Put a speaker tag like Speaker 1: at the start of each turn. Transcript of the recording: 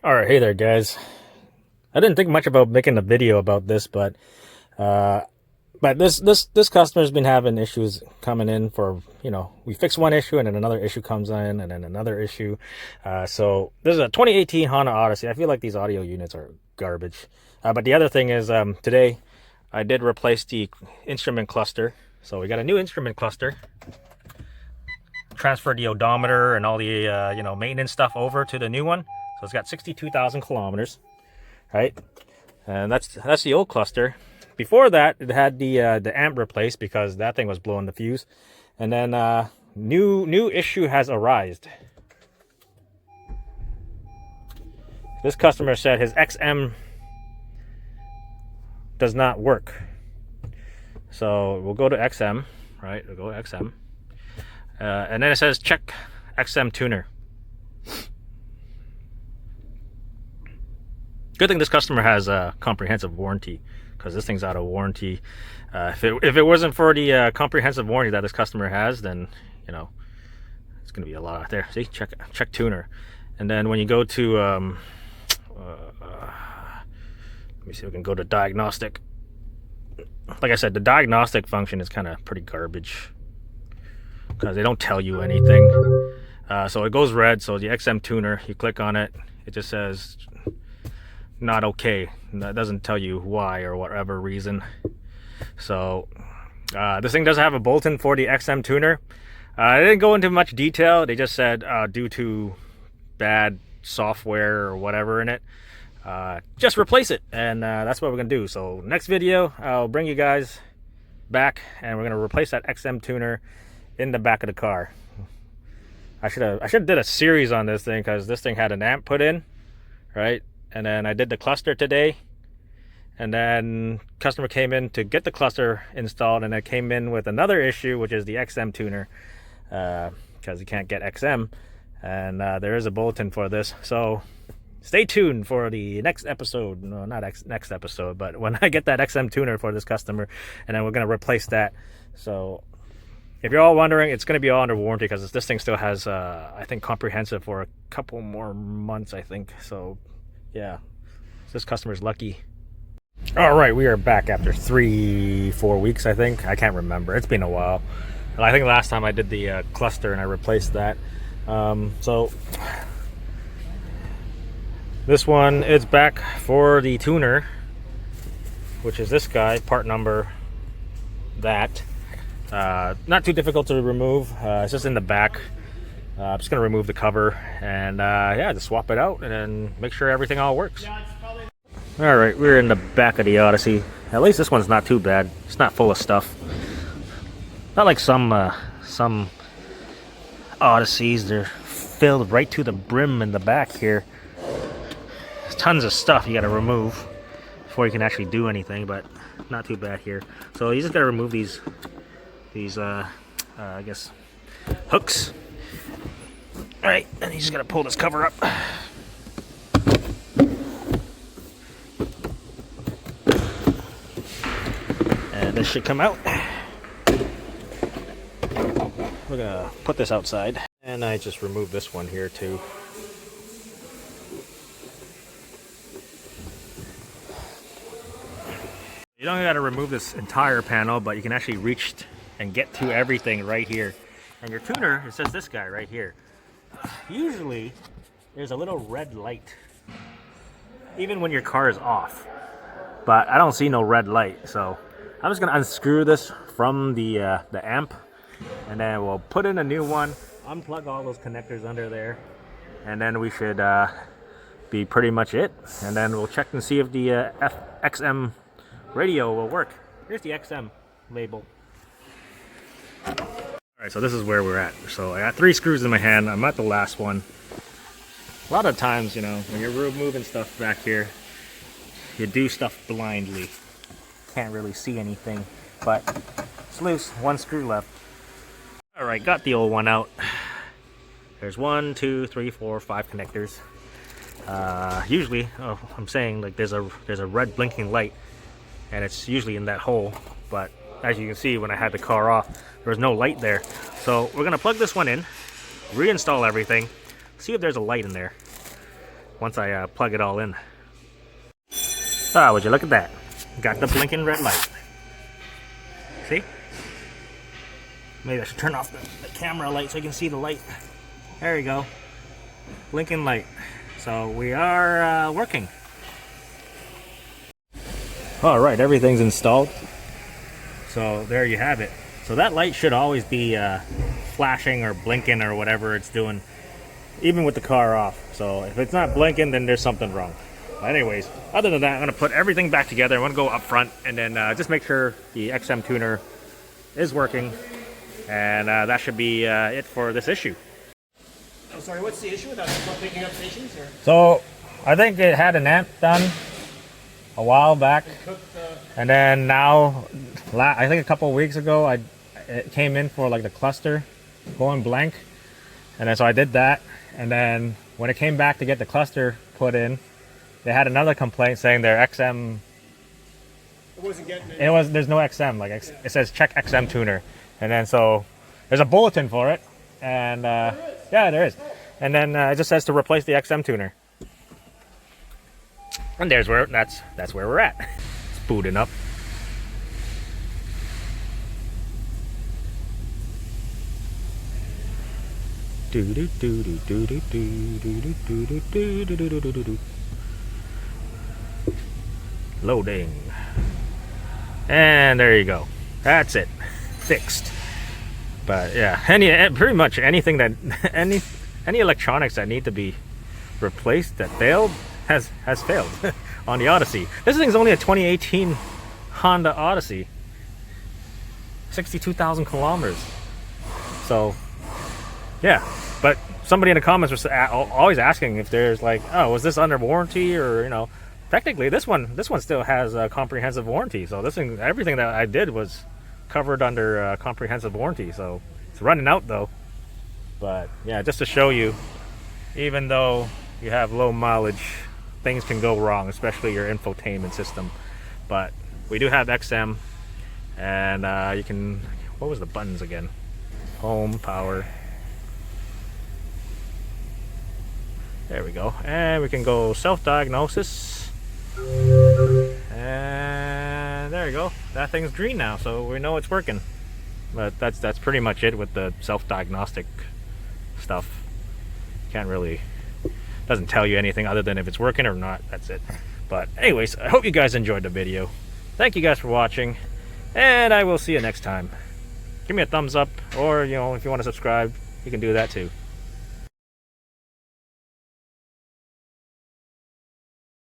Speaker 1: All right, hey there, guys. I didn't think much about making a video about this, uh, but this customer's been having issues coming in for, we fix one issue and then another issue comes in and then another issue. So this is a 2018 Honda Odyssey. I feel like these audio units are garbage. But the other thing is, today I did replace the instrument cluster. So we got a new instrument cluster. Transferred the odometer and all the maintenance stuff over to the new one. So it's got 62,000 kilometers, right? And that's the old cluster. Before that, it had the amp replaced because that thing was blowing the fuse. And then new issue has arisen. This customer said his XM does not work. So we'll go to XM, right? We'll go to XM. And then it says check XM tuner. Good thing this customer has a comprehensive warranty, because this thing's out of warranty. If it wasn't for the comprehensive warranty that this customer has, then it's gonna be a lot out there. See, check tuner, and then when you go to let me see if we can go to diagnostic. Like I said, the diagnostic function is kind of pretty garbage because they don't tell you anything. So it goes red. So the XM tuner, you click on it, it just says not okay. That doesn't tell you why or whatever reason. So this thing does have a bolt-in for the XM tuner. They didn't go into much detail. They just said due to bad software or whatever in it, just replace it, and that's what we're gonna do. So next video I'll bring you guys back and we're gonna replace that XM tuner in the back of the car. I should have did a series on this thing because this thing had an amp put in, right? And then I did the cluster today, and then customer came in to get the cluster installed, and it came in with another issue, which is the XM tuner, because you can't get XM, and there is a bulletin for this. So stay tuned for the next episode. No, not next episode, but when I get that XM tuner for this customer, and then we're going to replace that. So if you're all wondering, it's going to be all under warranty because this thing still has I think comprehensive for a couple more months, I think. So yeah, this customer's lucky. All right, we are back after 3-4 weeks, I think. I can't remember. It's been a while. I think last time I did the cluster and I replaced that. So this one is back for the tuner, which is this guy, part number that. Not too difficult to remove. It's just in the back. I'm just gonna remove the cover and yeah, just swap it out and then make sure everything all works. All right, we're in the back of the Odyssey. At least this one's not too bad. It's not full of stuff. Not like some Odysseys. They're filled right to the brim in the back here. There's tons of stuff you gotta remove before you can actually do anything, but not too bad here. So you just gotta remove these I guess hooks. All right, and you just gotta pull this cover up. And this should come out. We're gonna put this outside. And I just removed this one here too. You don't gotta remove this entire panel, but you can actually reach and get to everything right here. And your tuner, it says this guy right here. Usually there's a little red light even when your car is off, but I don't see no red light. So I'm just gonna unscrew this from the amp, and then we'll put in a new one, unplug all those connectors under there, and then we should be pretty much it. And then we'll check and see if the XM radio will work. Here's the XM label. Alright, so this is where we're at. So I got 3 screws in my hand. I'm at the last one. A lot of times, when you're removing stuff back here, you do stuff blindly. Can't really see anything, but it's loose. 1 screw left. Alright, got the old one out. There's 1, 2, 3, 4, 5 connectors. Usually, I'm saying like there's a red blinking light, and it's usually in that hole, but as you can see, when I had the car off, there was no light there. So we're gonna plug this one in, reinstall everything, see if there's a light in there. once I plug it all in. Ah, would you look at that? Got the blinking red light. See? Maybe I should turn off the camera light so you can see the light. There you go. Blinking light. So we are working. Alright, everything's installed. So there you have it. So that light should always be flashing or blinking or whatever it's doing, even with the car off. So if it's not blinking, then there's something wrong. But anyways, other than that, I'm going to put everything back together. I'm going to go up front and then just make sure the XM tuner is working. And that should be it for this issue.
Speaker 2: I'm sorry, what's the issue with that? Not picking up stations? Or?
Speaker 1: So I think it had an amp done a while back. And then now, I think a couple of weeks ago, it came in for like the cluster going blank. And then so I did that. And then when it came back to get the cluster put in, they had another complaint saying their XM,
Speaker 2: it wasn't getting it.
Speaker 1: There's no XM, like it says check XM tuner. And then so there's a bulletin for it, and yeah, there is. And then it just says to replace the XM tuner. And there's where that's where we're at. It's booting up. Loading. And there you go. That's it. Fixed. But yeah, pretty much anything that any electronics that need to be replaced that failed has failed on the Odyssey. This thing's only a 2018 Honda Odyssey. 62,000 kilometers. So yeah, but somebody in the comments was always asking if there's like, oh, was this under warranty, or you know, technically this one still has a comprehensive warranty. So this thing, everything that I did was covered under comprehensive warranty. So it's running out though. But yeah, just to show you, even though you have low mileage, things can go wrong, especially your infotainment system. But we do have XM, and you can, what was the buttons again? Home, power. There we go. And we can go self-diagnosis. And there you go. That thing's green now, so we know it's working. But that's pretty much it with the self-diagnostic stuff. Can't really, doesn't tell you anything other than if it's working or not. That's it. But anyways, I hope you guys enjoyed the video. Thank you guys for watching, and I will see you next time. Give me a thumbs up, or you know, if you want to subscribe, you can do that too.